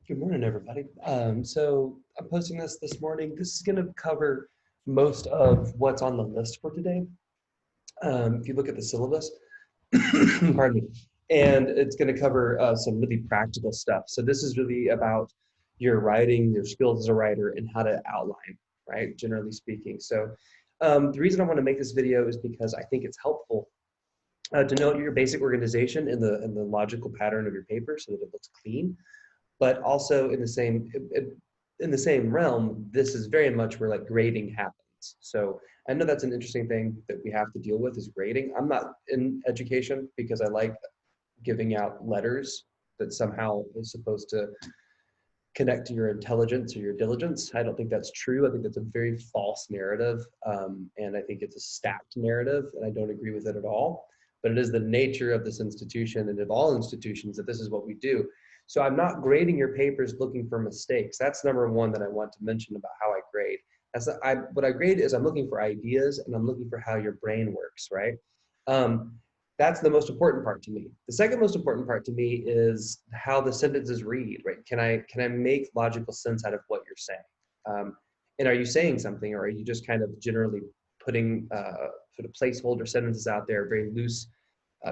Good morning, everybody. So I'm posting this morning. This is going to cover most of what's on the list for today. If you look at the syllabus, pardon me, and it's going to cover some really practical stuff. So this is really about your writing, your skills as a writer, and how to outline, right? Generally speaking. So the reason I want to make this video is because I think it's helpful to note your basic organization in the logical pattern of your paper so that it looks clean. But also in the same realm, this is very much where like grading happens. So I know that's an interesting thing that we have to deal with is grading. I'm not in education because I like giving out letters that somehow is supposed to connect to your intelligence or your diligence. I don't think that's true. I think that's a very false narrative. And I think it's a stacked narrative, and I don't agree with it at all. But it is the nature of this institution and of all institutions that this is what we do. So I'm not grading your papers looking for mistakes. That's number one that I want to mention about how I grade. What I grade is I'm looking for ideas and I'm looking for how your brain works, right? That's the most important part to me. The second most important part to me is how the sentences read, right? Can I make logical sense out of what you're saying? And are you saying something, or are you just kind of generally putting sort of placeholder sentences out there, very loose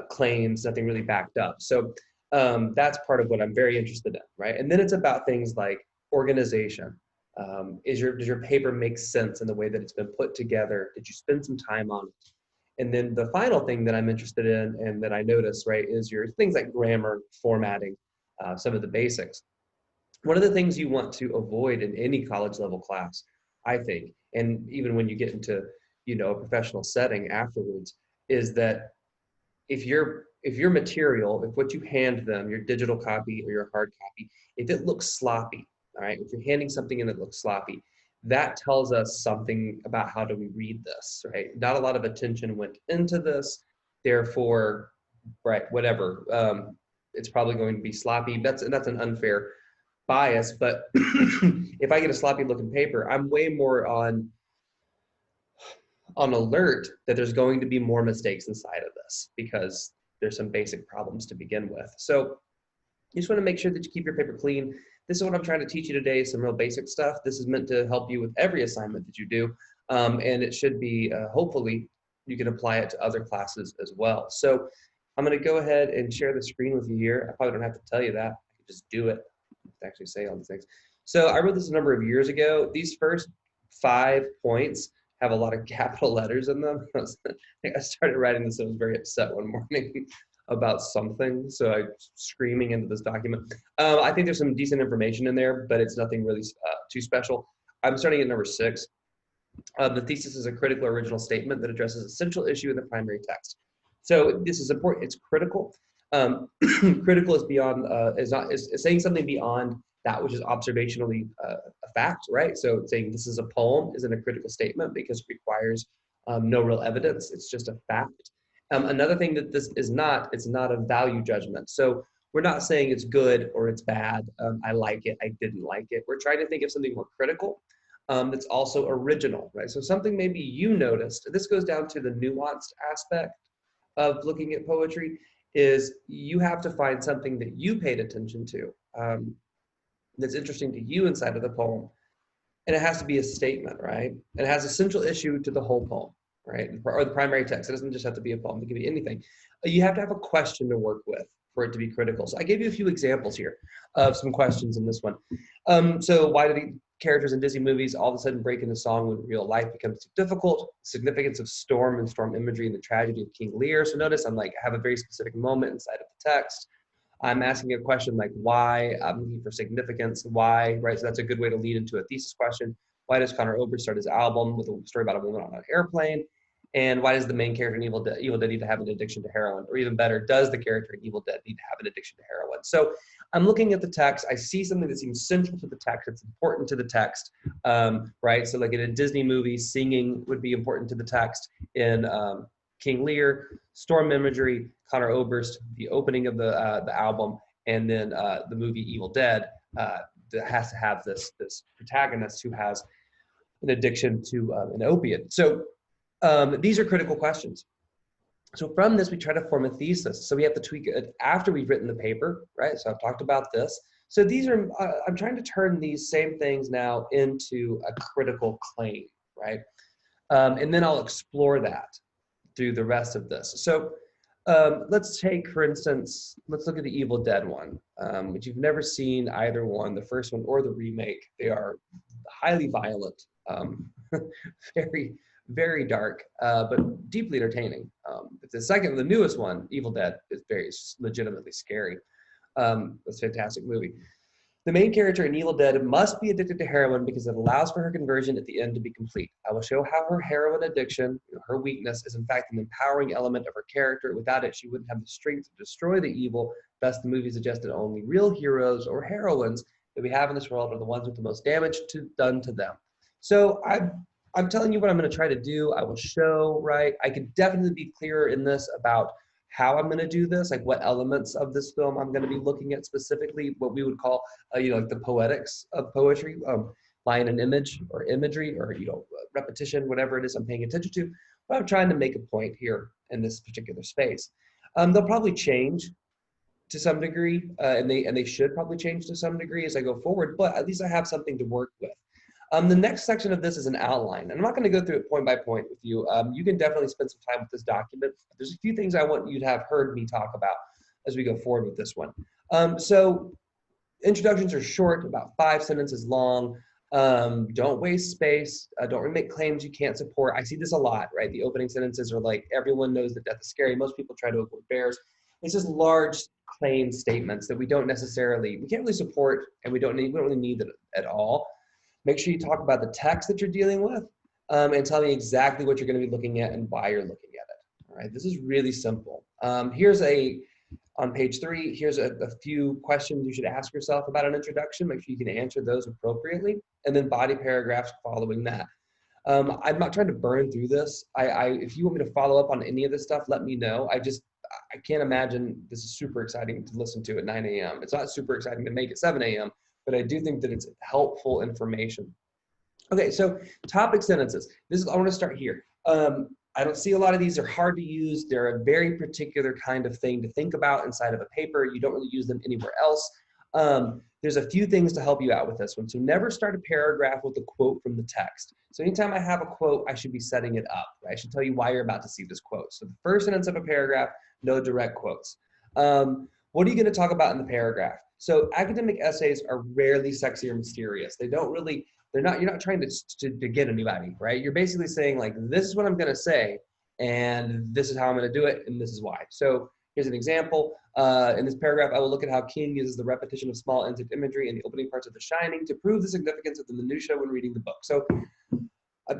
claims, nothing really backed up? So that's part of what I'm very interested in, right? And then it's about things like organization. Does your paper make sense in the way that it's been put together? Did you spend some time on it? And then the final thing that I'm interested in and that I notice, right, is your things like grammar, formatting, some of the basics. One of the things you want to avoid in any college level class, I think, and even when you get into, a professional setting afterwards, is that if your material, if what you hand them, your digital copy or your hard copy, if it looks sloppy, all right, if you're handing something in that looks sloppy, that tells us something about how do we read this, right? Not a lot of attention went into this, therefore, right, whatever. It's probably going to be sloppy. That's an unfair bias, but if I get a sloppy looking paper, I'm way more on alert that there's going to be more mistakes inside of this because there's some basic problems to begin with. So you just want to make sure that you keep your paper clean. This is what I'm trying to teach you today, some real basic stuff. This is meant to help you with every assignment that you do. And it should be, hopefully, you can apply it to other classes as well. So I'm going to go ahead and share the screen with you here. I probably don't have to tell you that. I can just do it. I have to actually say all these things. So I wrote this a number of years ago. These first 5 points have a lot of capital letters in them. I started writing this, I was very upset one morning about something, so I was screaming into this document. I think there's some decent information in there, but it's nothing really too special. I'm starting at number 6. The thesis is a critical original statement that addresses a central issue in the primary text. So this is important. It's critical. Critical is beyond is saying something beyond that which is observationally a fact, right? So saying this is a poem isn't a critical statement because it requires no real evidence. It's just a fact. Another thing that this is not, it's not a value judgment. So we're not saying it's good or it's bad. I like it, I didn't like it. We're trying to think of something more critical that's also original, right? So something maybe you noticed, this goes down to the nuanced aspect of looking at poetry, is you have to find something that you paid attention to that's interesting to you inside of the poem. And it has to be a statement, right? And it has a central issue to the whole poem, right? Or the primary text. It doesn't just have to be a poem, it can be anything. You have to have a question to work with for it to be critical. So I gave you a few examples here of some questions in this one. So why do the characters in Disney movies all of a sudden break into song when real life becomes too difficult? Significance of storm and storm imagery and the tragedy of King Lear. So notice I'm like, I have a very specific moment inside of the text. I'm asking a question like why, I'm looking for significance, why, right? So that's a good way to lead into a thesis question. Why does Conor Oberst start his album with a story about a woman on an airplane? And why does the main character in Evil Dead need to have an addiction to heroin? Or even better, does the character in Evil Dead need to have an addiction to heroin? So I'm looking at the text. I see something that seems central to the text. It's important to the text, right? So like in a Disney movie, singing would be important to the text. In King Lear, storm imagery, Conor Oberst, the opening of the album, and then the movie Evil Dead that has to have this protagonist who has an addiction to an opiate. So these are critical questions. So from this, we try to form a thesis. So we have to tweak it after we've written the paper, right? So I've talked about this. So these are, I'm trying to turn these same things now into a critical claim, right? And then I'll explore that through the rest of this. So let's take, for instance, let's look at the Evil Dead one, which you've never seen either one, the first one or the remake. They are highly violent, very, very dark, but deeply entertaining. The second, the newest one, Evil Dead, is very legitimately scary. It's a fantastic movie. The main character in Evil Dead must be addicted to heroin because it allows for her conversion at the end to be complete. I will show how her heroin addiction, her weakness, is in fact an empowering element of her character. Without it, she wouldn't have the strength to destroy the evil. Thus, the movie suggested only real heroes or heroines that we have in this world are the ones with the most damage done to them. So I'm telling you what I'm going to try to do. I will show, right? I could definitely be clearer in this about how I'm going to do this, like what elements of this film I'm going to be looking at specifically, what we would call, like the poetics of poetry, line and image or imagery or, repetition, whatever it is I'm paying attention to. But I'm trying to make a point here in this particular space. They'll probably change to some degree, and they should probably change to some degree as I go forward, but at least I have something to work with. The next section of this is an outline. And I'm not going to go through it point by point with you. You can definitely spend some time with this document. There's a few things I want you to have heard me talk about as we go forward with this one. So introductions are short, about 5 sentences long. Don't waste space. Don't make claims you can't support. I see this a lot, right? The opening sentences are like, everyone knows that death is scary. Most people try to avoid bears. It's just large claim statements that we can't really support, and we don't really need it at all. Make sure you talk about the text that you're dealing with, and tell me exactly what you're going to be looking at and why you're looking at it. All right, this is really simple. On page 3, here's a few questions you should ask yourself about an introduction. Make sure you can answer those appropriately, and then body paragraphs following that. I'm not trying to burn through this. If you want me to follow up on any of this stuff, let me know. I can't imagine this is super exciting to listen to at 9 a.m. It's not super exciting to make at 7 a.m., but I do think that it's helpful information. Okay, so topic sentences. I want to start here. I don't see a lot of these. They're hard to use. They're a very particular kind of thing to think about inside of a paper. You don't really use them anywhere else. There's a few things to help you out with this one. So never start a paragraph with a quote from the text. So anytime I have a quote, I should be setting it up. Right? I should tell you why you're about to see this quote. So the first sentence of a paragraph, no direct quotes. What are you going to talk about in the paragraph? So academic essays are rarely sexy or mysterious. You're not trying to get anybody, right? You're basically saying like, this is what I'm going to say, and this is how I'm going to do it, and this is why. So here's an example. In this paragraph, I will look at how King uses the repetition of small insect imagery in the opening parts of The Shining to prove the significance of the minutiae when reading the book. So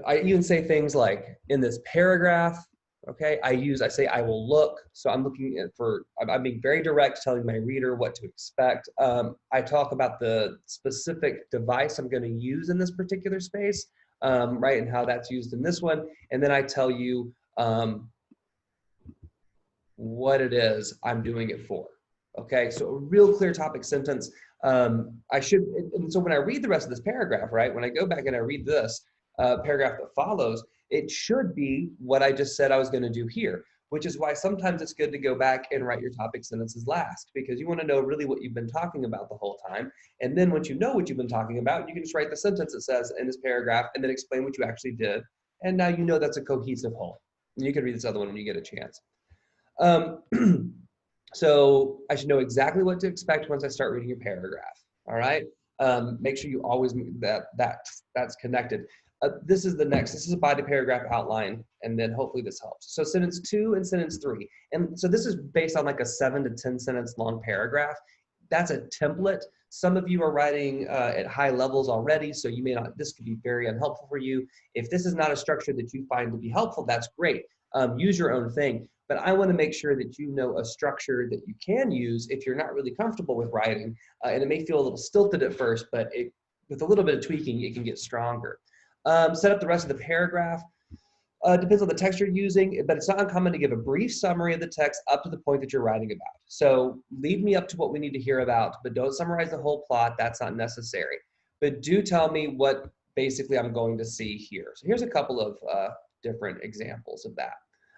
I even say things like, in this paragraph, okay, I say I will look. So I'm I'm being very direct, telling my reader what to expect. I talk about the specific device I'm going to use in this particular space, right, and how that's used in this one. And then I tell you what it is I'm doing it for. Okay, so a real clear topic sentence. And so when I read the rest of this paragraph, right, when I go back and I read this paragraph that follows, it should be what I just said I was going to do here, which is why sometimes it's good to go back and write your topic sentences last, because you want to know really what you've been talking about the whole time. And then once you know what you've been talking about, you can just write the sentence that says in this paragraph and then explain what you actually did. And now you know that's a cohesive whole. And you can read this other one when you get a chance. So I should know exactly what to expect once I start reading your paragraph. All right. Make sure you always that's connected. This is a body paragraph outline, and then hopefully this helps. So sentence 2 and sentence 3. And so this is based on like a 7 to 10 sentence long paragraph. That's a template. Some of you are writing at high levels already, so this could be very unhelpful for you. If this is not a structure that you find to be helpful, that's great. Use your own thing. But I want to make sure that you know a structure that you can use if you're not really comfortable with writing. And it may feel a little stilted at first, but with a little bit of tweaking, it can get stronger. Set up the rest of the paragraph. Depends on the text you're using, but it's not uncommon to give a brief summary of the text up to the point that you're writing about. So leave me up to what we need to hear about, but don't summarize the whole plot. That's not necessary. But do tell me what basically I'm going to see here. So here's a couple of different examples of that.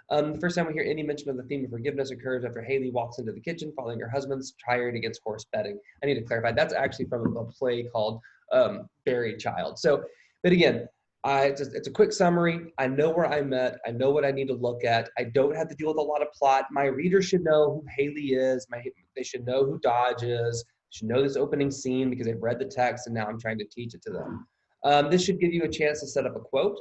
The first time we hear any mention of the theme of forgiveness occurs after Haley walks into the kitchen following her husband's tirade against horse betting. I need to clarify, that's actually from a play called Buried Child. So, but again, it's a quick summary. I know where I'm at. I know what I need to look at. I don't have to deal with a lot of plot. My reader should know who Haley is. They should know who Dodge is. They should know this opening scene because they've read the text and now I'm trying to teach it to them. This should give you a chance to set up a quote.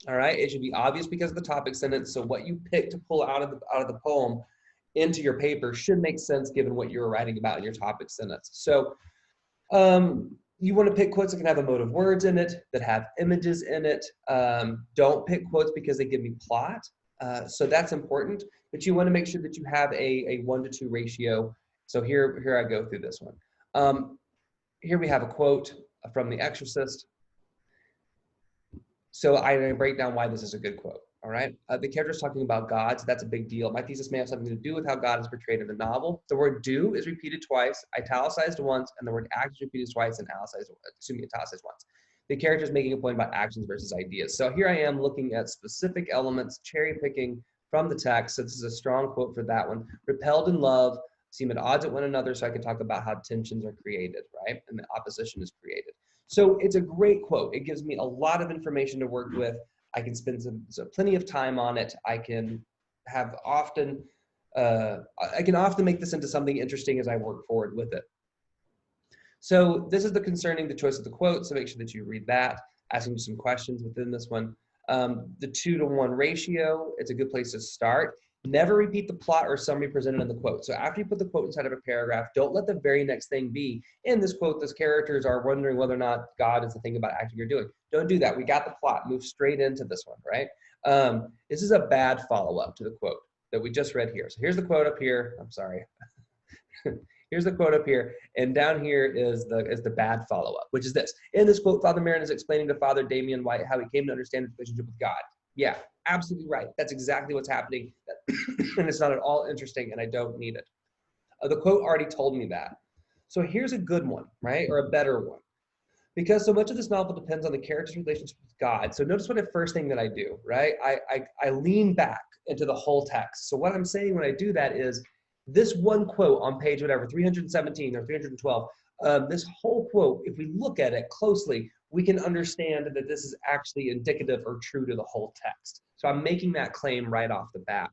All right, it should be obvious because of the topic sentence. So what you pick to pull out of the poem into your paper should make sense given what you were writing about in your topic sentence. So you want to pick quotes that can have emotive words in it, that have images in it. Don't pick quotes because they give me plot. So that's important, but you want to make sure that you have a 1-to-2 ratio. So here I go through this one. Here we have a quote from The Exorcist. So I break down why this is a good quote. All right. The character is talking about God, so that's a big deal. My thesis may have something to do with how God is portrayed in the novel. The word do is repeated twice, italicized once, and the word act is repeated twice and italicized once. The character is making a point about actions versus ideas. So here I am looking at specific elements, cherry picking from the text. So this is a strong quote for that one. Repelled in love, seem at odds at one another, so I can talk about how tensions are created, right? And the opposition is created. So it's a great quote. It gives me a lot of information to work with. I can spend plenty of time on it. I can often make this into something interesting as I work forward with it. So this is the choice of the quote. So make sure that you read that, asking you some questions within this one. The 2-to-1 ratio, it's a good place to start. Never repeat the plot or summary presented in the quote. So after you put the quote inside of a paragraph, don't let the very next thing be, in this quote, those characters are wondering whether or not God is the thing about acting you're doing. Don't do that. We got the plot. Move straight into this one, right? This is a bad follow-up to the quote that we just read here. So here's the quote up here. I'm sorry. Here's the quote up here, and down here is the bad follow-up, which is this. In this quote, Father Marin is explaining to Father Damien White how he came to understand his relationship with God. Yeah, absolutely right. That's exactly what's happening, and it's not at all interesting, and I don't need it. The quote already told me that. So here's a good one, right, or a better one. Because so much of this novel depends on the character's relationship with God. So notice what the first thing that I do, right? I lean back into the whole text. So what I'm saying when I do that is this one quote on page whatever, 317 or 312, this whole quote, if we look at it closely, we can understand that this is actually indicative or true to the whole text. So I'm making that claim right off the bat.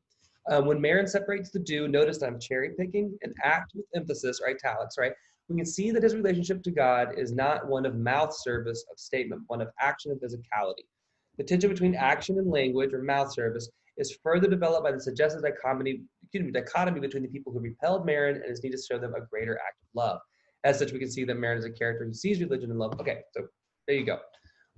When Marin separates the do, notice that I'm cherry picking an act with emphasis or italics, right? We can see that his relationship to God is not one of mouth service of statement, one of action and physicality. The tension between action and language or mouth service is further developed by the suggested dichotomy between the people who repelled Marin and his need to show them a greater act of love. As such, we can see that Marin is a character who sees religion and love. Okay, so there you go.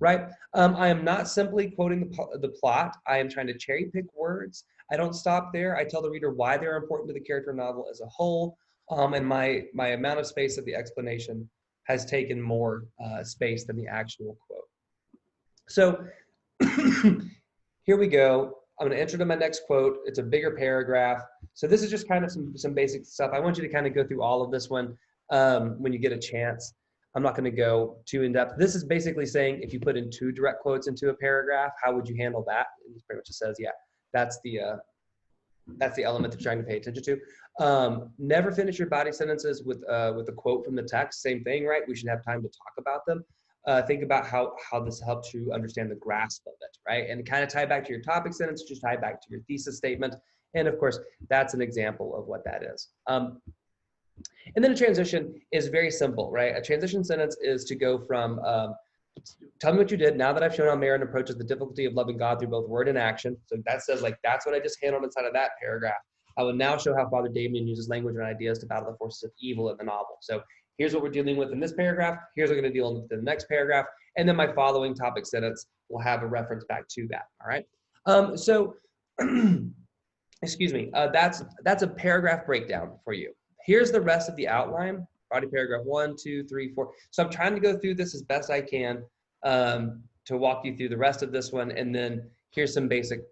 Right? I am not simply quoting the plot. I am trying to cherry pick words. I don't stop there. I tell the reader why they're important to the character novel as a whole. And my amount of space of the explanation has taken more space than the actual quote. So here we go. I'm going to enter to my next quote. It's a bigger paragraph. So this is just kind of some basic stuff. I want you to kind of go through all of this one when you get a chance. I'm not going to go too in depth. This is basically saying if you put in 2 direct quotes into a paragraph, how would you handle that? And it pretty much just says, yeah, that's the element that you're trying to pay attention to. Never finish your body sentences with a quote from the text. Same thing, right? We should have time to talk about them. Think about how this helps you understand the grasp of it, right? And kind of tie back to your topic sentence, just tie back to your thesis statement. And of course, that's an example of what that is. And then a transition is very simple, right? A transition sentence is to go from, tell me what you did now that I've shown how Marin approaches the difficulty of loving God through both word and action. So that says, like, that's what I just handled inside of that paragraph. I will now show how Father Damien uses language and ideas to battle the forces of evil in the novel. So here's what we're dealing with in this paragraph. Here's what we're going to deal with in the next paragraph. And then my following topic sentence will have a reference back to that, all right? Excuse me, that's a paragraph breakdown for you. Here's the rest of the outline, body paragraph 1, 2, 3, 4. So I'm trying to go through this as best I can to walk you through the rest of this one. And then here's some basic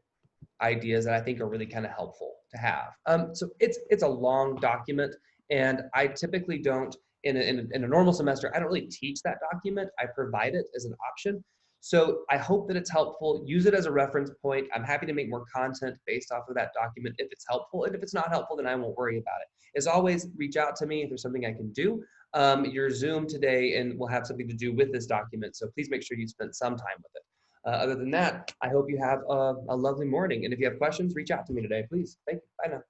ideas that I think are really kind of helpful to have. So it's a long document, and I typically don't, in a normal semester, I don't really teach that document. I provide it as an option. So I hope that it's helpful. Use it as a reference point. I'm happy to make more content based off of that document if it's helpful. And if it's not helpful, then I won't worry about it. As always, reach out to me if there's something I can do. Your Zoom today and will have something to do with this document. So please make sure you spend some time with it. Other than that, I hope you have a lovely morning. And if you have questions, reach out to me today, please. Thank you. Bye now.